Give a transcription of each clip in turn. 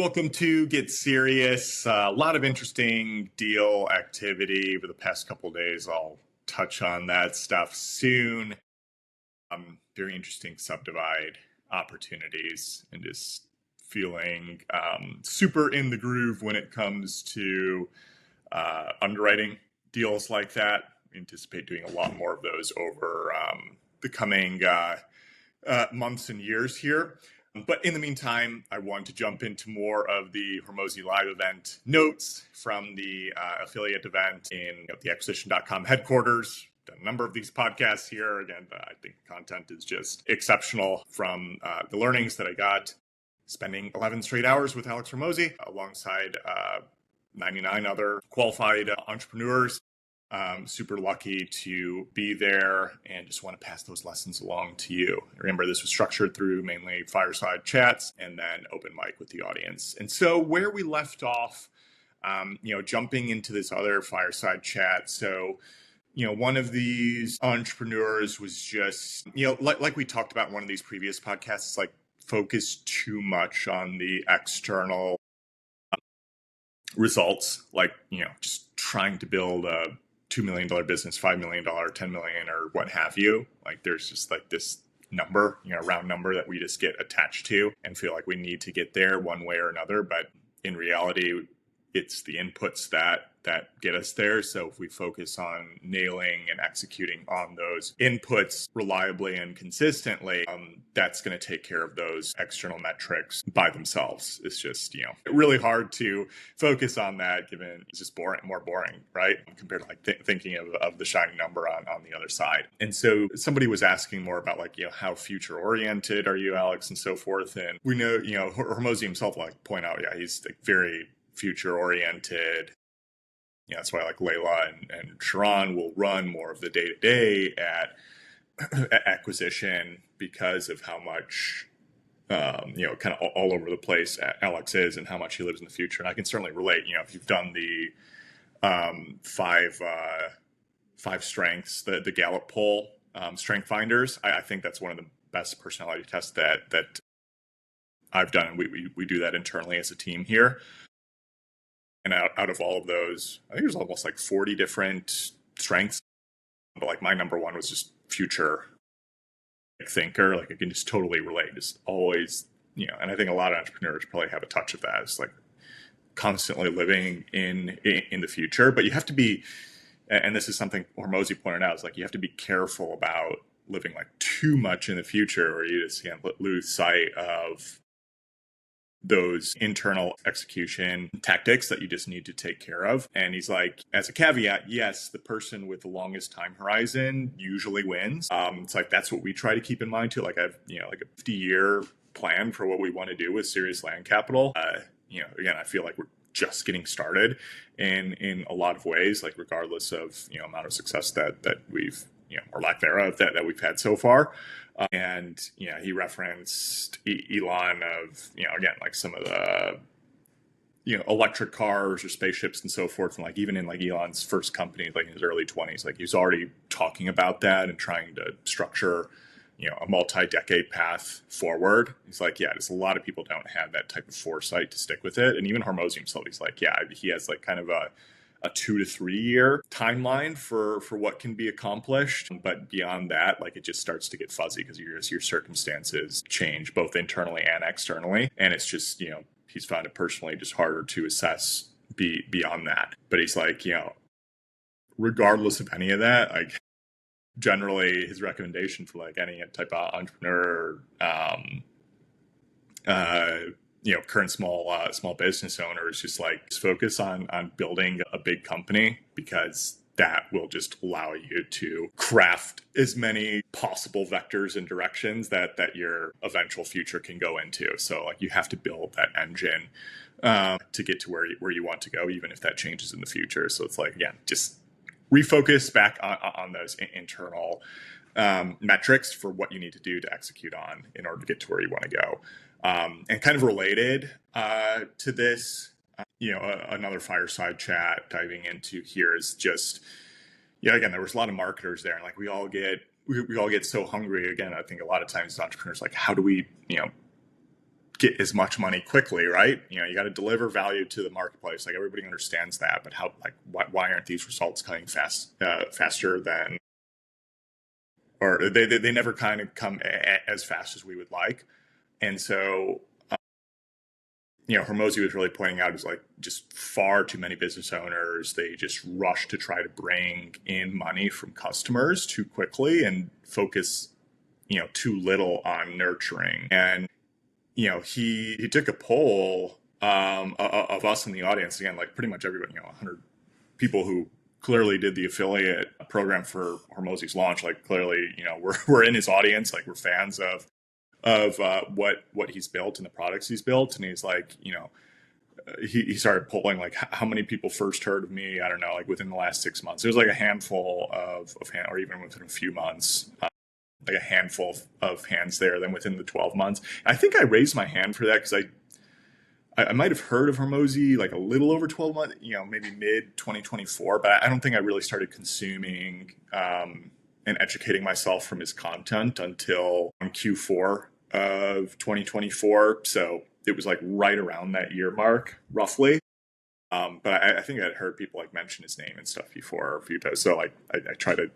Welcome to Get Serious. A lot of interesting deal activity over the past couple of days. I'll touch on that stuff soon. Very interesting subdivide opportunities and just feeling super in the groove when it comes to underwriting deals like that. I anticipate doing a lot more of those over the coming months and years here. But in the meantime, I want to jump into more of the Hormozi Live event notes from the affiliate event in the acquisition.com headquarters. Done a number of these podcasts here. Again, I think the content is just exceptional from the learnings that I got spending 11 straight hours with Alex Hormozi alongside 99 other qualified entrepreneurs. Super lucky to be there and just want to pass those lessons along to you. Remember, this was structured through mainly fireside chats and then open mic with the audience. And so where we left off, jumping into this other fireside chat. So, one of these entrepreneurs was just, like we talked about in one of these previous podcasts, it's like focused too much on the external results, like, just trying to build a $2 million business, $5 million, $10 million, or what have you. Like there's just like this number, round number that we just get attached to and feel like we need to get there one way or another. But in reality, it's the inputs that get us there. So if we focus on nailing and executing on those inputs reliably and consistently, that's going to take care of those external metrics by themselves. It's just, really hard to focus on that given it's just more boring, right? Compared to like thinking of the shiny number on the other side. And so somebody was asking more about like, how future oriented are you, Alex, and so forth. And we know, Hormozi himself like point out, he's like very future oriented. That's why like Layla and Sharon will run more of the day-to-day at acquisition because of how much, kind of all over the place Alex is and how much he lives in the future. And I can certainly relate, if you've done the five strengths, the Gallup poll, strength finders, I think that's one of the best personality tests that I've done. And we do that internally as a team here. And out of all of those, I think there's almost like 40 different strengths. But like my number one was just future thinker. Like I can just totally relate. Just always, and I think a lot of entrepreneurs probably have a touch of that. It's like constantly living in the future. But you have to be, and this is something Hormozi pointed out, is like you have to be careful about living like too much in the future where you just lose sight of those internal execution tactics that you just need to take care of. And he's like, as a caveat, yes, the person with the longest time horizon usually wins. It's like, that's what we try to keep in mind too. Like I've, like a 50-year plan for what we want to do with serious land capital. Again, I feel like we're just getting started in a lot of ways, like regardless of, amount of success that we've, or lack thereof that we've had so far. And, he referenced Elon of, again, like some of the, electric cars or spaceships and so forth. And like, even in like Elon's first company, like in his early 20s, like he's already talking about that and trying to structure, a multi-decade path forward. He's like, just a lot of people don't have that type of foresight to stick with it. And even Hormozi himself, he's like, he has like kind of a 2 to 3 year timeline for what can be accomplished. But beyond that, like it just starts to get fuzzy because your circumstances change both internally and externally. And it's just, he's found it personally just harder to assess beyond that. But he's like, regardless of any of that, like generally his recommendation for like any type of entrepreneur, current small business owners, just like focus on building a big company because that will just allow you to craft as many possible vectors and directions that your eventual future can go into. So like you have to build that engine to get to where you want to go, even if that changes in the future. So it's like, just refocus back on those internal metrics for what you need to do to execute on in order to get to where you want to go. And kind of related to this, another fireside chat diving into here is just, again, there was a lot of marketers there, and like we all get so hungry. Again, I think a lot of times as entrepreneurs, like how do we, get as much money quickly, right? You got to deliver value to the marketplace. Like everybody understands that, but why aren't these results coming faster than, or they never kind of come as fast as we would like. And so, Hormozi was really pointing out is like just far too many business owners. They just rush to try to bring in money from customers too quickly and focus, too little on nurturing. And, he took a poll of us in the audience, again, like pretty much everybody, 100 people who clearly did the affiliate program for Hormozi's launch. Like clearly, we're in his audience, like we're fans of what he's built and the products he's built. And he's like, he started polling like how many people first heard of me. I don't know, like within the last 6 months. It was like a handful or even within a few months, like a handful of hands there. Then within the 12 months, I think I raised my hand for that because I might have heard of Hormozi like a little over 12 months, maybe mid 2024, but I don't think I really started consuming and educating myself from his content until Q4 of 2024. So it was like right around that year mark, roughly. But I think I'd heard people like mention his name and stuff before a few times. So like I try to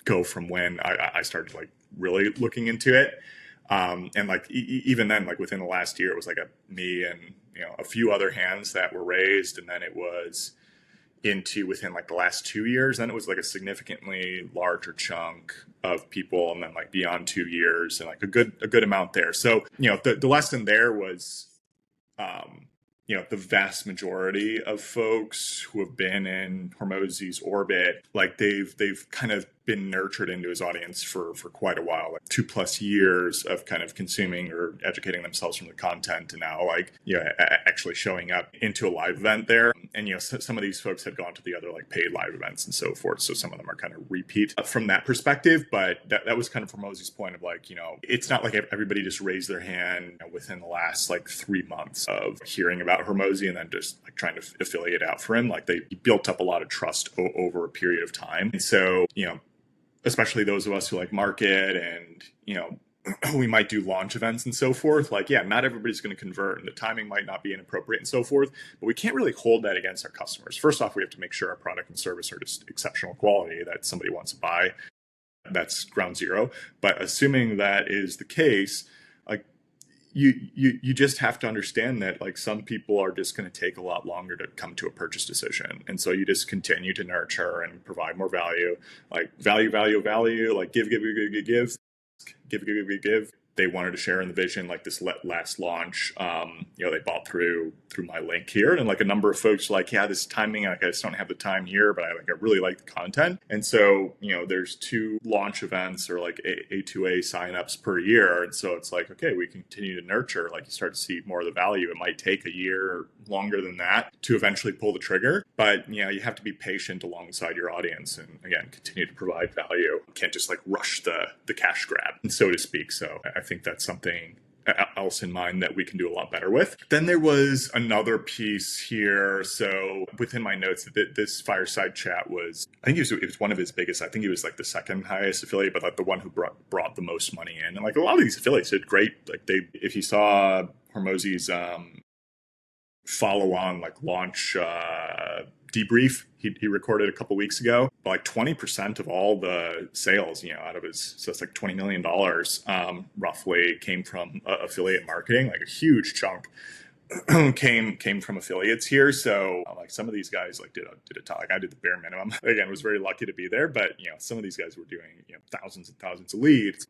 go from when I started like really looking into it. And like even then, like within the last year, it was like me and a few other hands that were raised, and then it was into within like the last 2 years. Then it was like a significantly larger chunk of people, and then like beyond 2 years, and like a good amount there. So the lesson there was, the vast majority of folks who have been in Hormozi's orbit, like they've kind of been nurtured into his audience for quite a while, like 2+ years of kind of consuming or educating themselves from the content, and now like actually showing up into a live event there. And some of these folks had gone to the other like paid live events and so forth, so some of them are kind of repeat from that perspective. But that was kind of Hormozi's point of like, it's not like everybody just raised their hand within the last like 3 months of hearing about Hormozi and then just like trying to affiliate out for him. Like they built up a lot of trust over a period of time. And so especially those of us who like market and we might do launch events and so forth. Like, not everybody's going to convert, and the timing might not be inappropriate and so forth, but we can't really hold that against our customers. First off, we have to make sure our product and service are just exceptional quality that somebody wants to buy. That's ground zero. But assuming that is the case, like you just have to understand that like some people are just going to take a lot longer to come to a purchase decision. And so you just continue to nurture and provide more value, like value, like give. They wanted to share in the vision, like this last launch, they bought through my link here, and like a number of folks were like, this timing, like I just don't have the time here, but I really like the content. And so there's 2 launch events or like A2A signups per year, and so it's like, okay, we continue to nurture. Like you start to see more of the value. It might take a year or longer than that to eventually pull the trigger, but you have to be patient alongside your audience, and again, continue to provide value. You can't just like rush the cash grab, so to speak. So I think that's something else in mind that we can do a lot better with. Then there was another piece here. So within my notes, this fireside chat was, I think it was one of his biggest. I think he was like the second highest affiliate, but like the one who brought the most money in. And like a lot of these affiliates did great. Like if you saw Hormozi's follow on like launch debrief he recorded a couple weeks ago, like 20% of all the sales out of his, so it's like $20 million roughly came from affiliate marketing. Like a huge chunk came from affiliates here. So like some of these guys like did a talk. Like I did the bare minimum. Again, was very lucky to be there, but some of these guys were doing thousands and thousands of leads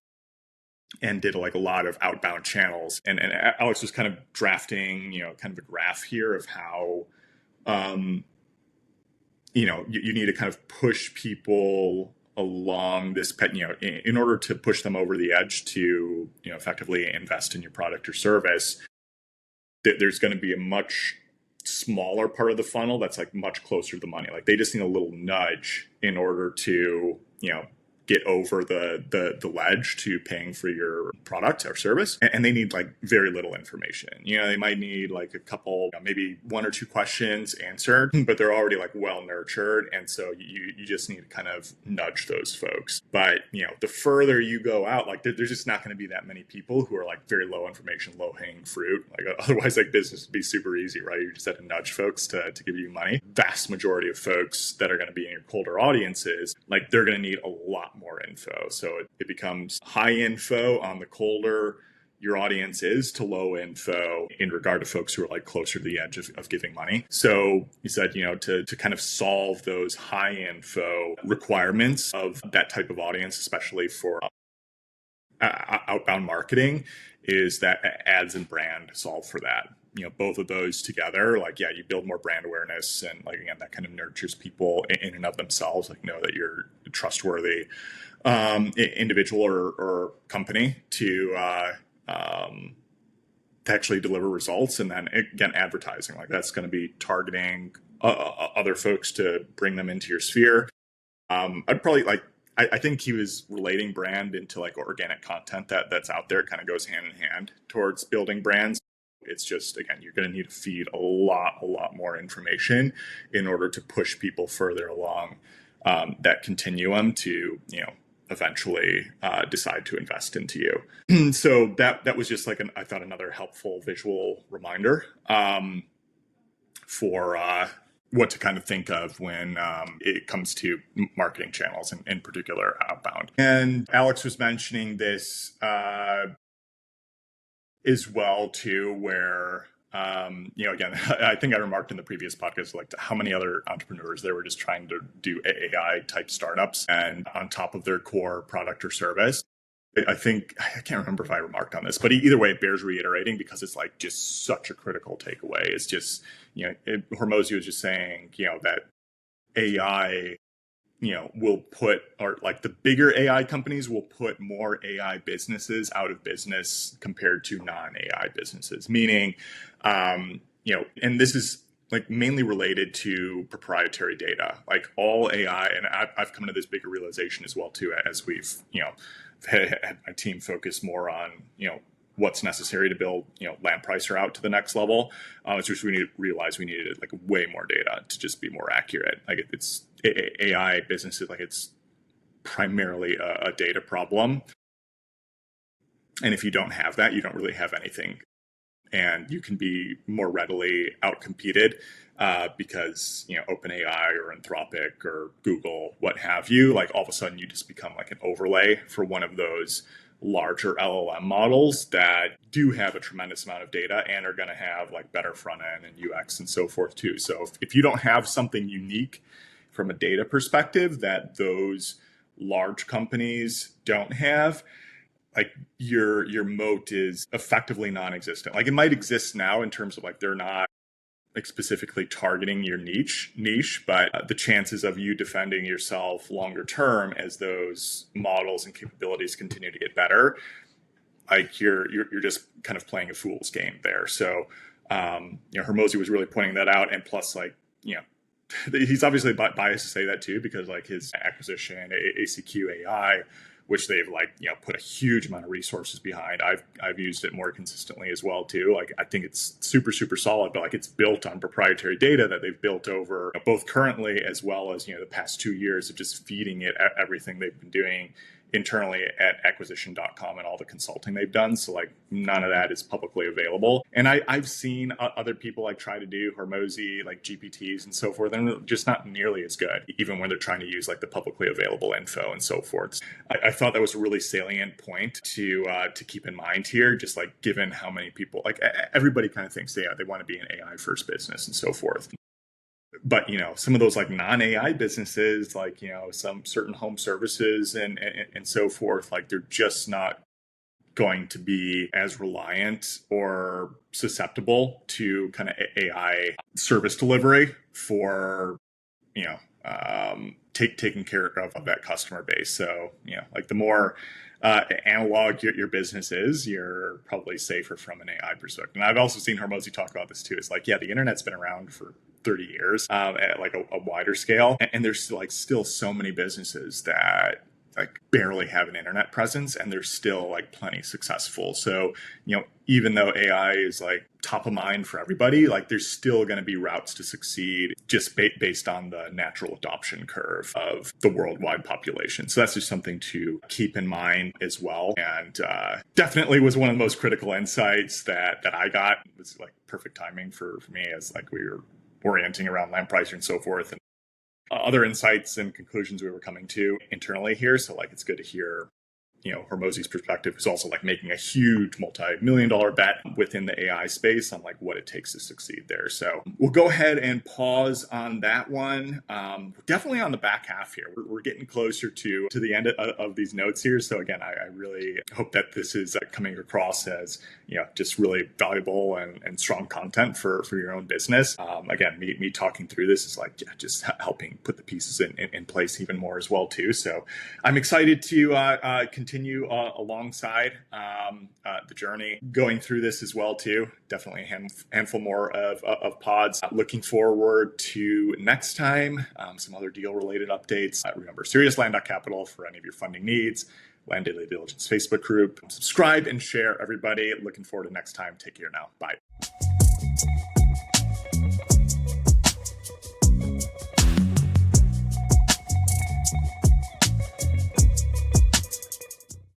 and did like a lot of outbound channels. And Alex was kind of drafting kind of a graph here of how you need to kind of push people along this in order to push them over the edge to effectively invest in your product or service. There's going to be a much smaller part of the funnel that's like much closer to the money. Like they just need a little nudge in order to get over the ledge to paying for your product or service. And they need like very little information. They might need like a couple, maybe one or two questions answered, but they're already like well nurtured. And so you just need to kind of nudge those folks. But, the further you go out, like there's just not going to be that many people who are like very low information, low hanging fruit. Like otherwise, like business would be super easy, right? You just have to nudge folks to give you money. Vast majority of folks that are going to be in your colder audiences, like they're going to need a lot more info. So it becomes high info on the colder your audience is to low info in regard to folks who are like closer to the edge of giving money. So you said, to kind of solve those high info requirements of that type of audience, especially for outbound marketing, is that ads and brand solve for that. Both of those together, like, you build more brand awareness, and like, again, that kind of nurtures people in and of themselves, like know that you're a trustworthy individual or company to actually deliver results. And then again, advertising, like that's going to be targeting other folks to bring them into your sphere. I'd probably I think he was relating brand into like organic content that's out there. It kind of goes hand in hand towards building brands. It's just, again, you're going to need to feed a lot more information in order to push people further along that continuum to, eventually decide to invest into you. So that was just like I thought another helpful visual reminder for what to kind of think of when it comes to marketing channels, and in particular outbound. And Alex was mentioning this as well too, where again, I think I remarked in the previous podcast, like how many other entrepreneurs they were just trying to do AI type startups and on top of their core product or service. I think, I can't remember if I remarked on this, but either way, it bears reiterating because it's like just such a critical takeaway. It's just, Hormozi was just saying, that AI, will put, or like the bigger AI companies will put more AI businesses out of business compared to non-AI businesses. Meaning, and this is like mainly related to proprietary data, like all AI. And I've come to this bigger realization as well too, as we've, had my team focus more on, what's necessary to build, land pricer out to the next level. It's just we realized we needed like way more data to just be more accurate. Like it's AI businesses, like it's primarily a data problem. And if you don't have that, you don't really have anything. And you can be more readily outcompeted because, OpenAI or Anthropic or Google, what have you, like all of a sudden you just become like an overlay for one of those larger LLM models that do have a tremendous amount of data and are going to have like better front end and UX and so forth too. So if you don't have something unique from a data perspective that those large companies don't have, like your moat is effectively non-existent. Like it might exist now in terms of like they're not like specifically targeting your niche, but the chances of you defending yourself longer term as those models and capabilities continue to get better, like you're just kind of playing a fool's game there. So Hormozi was really pointing that out, and plus like he's obviously biased to say that too, because like his acquisition ACQ AI, which they've like put a huge amount of resources behind. I've used it more consistently as well too. Like I think it's super solid, but like it's built on proprietary data that they've built over both currently as well as the past 2 years of just feeding it everything they've been doing internally at acquisition.com and all the consulting they've done. So like none of that is publicly available. And I've seen other people like try to do Hormozi, like GPTs and so forth, and they're just not nearly as good, even when they're trying to use like the publicly available info and so forth. I thought that was a really salient point to keep in mind here, just like given how many people, like everybody kind of thinks they want to be an AI first business and so forth. But, some of those like non-AI businesses, like, some certain home services and so forth, like they're just not going to be as reliant or susceptible to kind of AI service delivery for, taking care of that customer base. So, like the more analog your business is, you're probably safer from an AI perspective. And I've also seen Hormozi talk about this too. It's like, the internet's been around for 30 years at like a wider scale. And there's still so many businesses that like barely have an internet presence, and they're still like plenty successful. So, even though AI is like top of mind for everybody, like there's still going to be routes to succeed just based on the natural adoption curve of the worldwide population. So that's just something to keep in mind as well. And definitely was one of the most critical insights that I got. It was like perfect timing for me as like we were orienting around land pricing and so forth. And other insights and conclusions we were coming to internally here. So like, it's good to hear, Hormozi's perspective is also like making a huge multi-million-dollar bet within the AI space on like what it takes to succeed there. So we'll go ahead and pause on that one. We're definitely on the back half here. We're getting closer to the end of these notes here. So again, I really hope that this is coming across as, just really valuable and strong content for your own business. Again, me talking through this is like just helping put the pieces in place even more as well too. So I'm excited to continue alongside the journey going through this as well too. Definitely a handful more of pods. Looking forward to next time, some other deal related updates. Remember, seriousland.capital for any of your funding needs. Land Daily Diligence Facebook group. Subscribe and share, everybody. Looking forward to next time. Take care now. Bye.